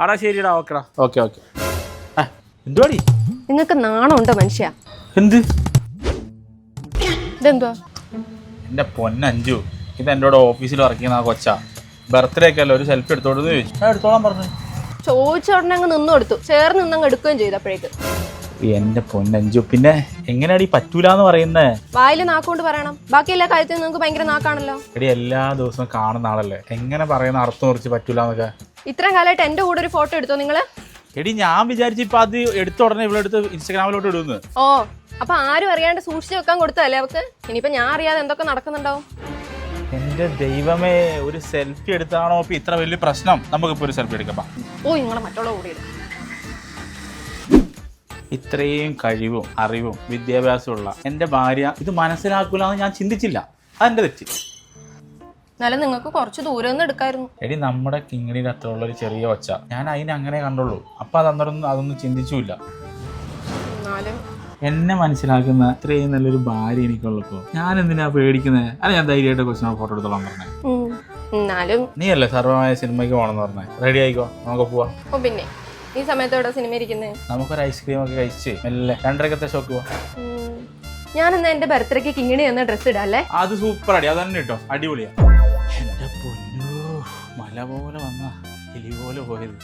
ആടാ ശരിടാ, ഓക്കെടാ, ഓക്കെ ഓക്കെ. എന്തുവാടി നിങ്ങൾക്ക് നാണമുണ്ടോ മനുഷ്യ? എന്ത്? ഇതെന്തുവാ? എൻ്റെ പൊന്നഞ്ചു, ഇത് എൻ്റെ ഓഫീസിൽ വർക്ക് ചെയ്യുന്ന ആ കൊച്ചാ. ബർത്ത്ഡേ ഒക്കെ അല്ലേ, ഒരു സെൽഫി എടുത്തോളൂ ചോദിച്ചു. ഞാൻ എടുത്തോളാൻ പറഞ്ഞു. ചോദിച്ച ഉടനെ അങ്ങ് നിന്നു കൊടുത്തു, ചേർന്ന് നിന്നങ്ങ് എടുക്കുകയും ചെയ്തു. അപ്പോഴേക്ക് എൻ്റെ പൊന്നഞ്ചു, പിന്നെ എങ്ങനെയാടി പറ്റൂലെന്ന് പറയുന്നേ? വായില് നാക്കുകൊണ്ട് പറയണം, ബാക്കി എല്ലാ കാര്യത്തിനും നിങ്ങൾക്ക് ഭയങ്കര നാക്കാണല്ലോ. എടി എല്ലാ ദിവസവും കാണുന്ന ആളല്ലേ, എങ്ങനെ പറയുന്ന അർത്ഥം കുറിച്ച് പറ്റൂലെന്നൊക്കെ. ഇത്രയും കാലമായിട്ട് എൻ്റെ കൂടെ ഒരു ഫോട്ടോ എടുത്തോ നിങ്ങള്? എടി ഞാൻ വിചാരിച്ചു ഇപ്പൊ അത് എടുത്ത ഉടനെ ഇവിടെ എടുത്ത് ഇൻസ്റ്റാഗ്രാമിലോട്ട് ഇടുന്നു. ഓ, അപ്പൊ ആരും അറിയാണ്ട് സൂക്ഷിച്ചു വെക്കാൻ കൊടുത്തല്ലേ അവക്ക്? ഇനിയിപ്പോ ഞാൻ അറിയാതെ എന്തൊക്കെ നടക്കുന്നുണ്ടാവും. എന്റെ ദൈവമേ, ഒരു സെൽഫി എടുത്താണോ ഇപ്പൊ ഇത്ര വലിയ പ്രശ്നം? നമുക്കിപ്പോ ഒരു സെൽഫി എടുക്കാം. ഓ, നിങ്ങളെ മറ്റുള്ള കൂടെ ഇത്രയും കഴിവും അറിവും വിദ്യാഭ്യാസമുള്ള എൻ്റെ ഭാര്യ ഇത് മനസ്സിലാക്കൂലെന്ന് ഞാൻ ചിന്തിച്ചില്ല. അതെന്റെ തെറ്റ്. എന്നാലും നിങ്ങൾക്ക് കുറച്ച് ദൂരം ഒന്ന് എടുക്കായിരുന്നു. എടി നമ്മുടെ കിങ്ങിണിയുടെ അത്ര ഉള്ള ഒരു ചെറിയ ഒച്ച, ഞാൻ അതിനെ അങ്ങനെ കണ്ടുള്ളൂ. അപ്പൊ അതൊന്നും ചിന്തിച്ചില്ല. എന്നെ മനസ്സിലാക്കുന്ന ഇത്രയും നല്ലൊരു ഭാര്യ എനിക്കുള്ളപ്പോ ഞാൻ എന്തിനാ പേടിക്കുന്നത്? അല്ല, ഞാൻ ധൈര്യമായിട്ട് കൊച്ചിനോട് ഫോട്ടോ എടുത്തോളാൻ പറഞ്ഞേ. എന്നാലും നീ അല്ലേ സർവമായ സിനിമയ്ക്ക് പോകണമെന്ന് പറഞ്ഞേ. റെഡി ആയിക്കോ, നമുക്ക് പോവാം. ഓ, പിന്നെ ഈ സമയത്ത് എവിടെ സിനിമ ഇരിക്കുന്നത്? നമുക്കൊരു ഐസ്ക്രീം ഒക്കെ കഴിച്ച് മെല്ലെ 2:30 ഷോക്ക് പോവാം. ഞാൻ എന്നാ എന്റെ ബർത്ത്ഡേക്ക് കിങ്ങിണി എന്ന ഡ്രസ് ഇടാം അല്ലേ? അത് സൂപ്പർ അടി, അതന്നെ കേട്ടോ, അടിപൊളിയാ. എന്റെ പൊന്നോ, മല പോലെ വന്ന എലി പോലെ പോയത്.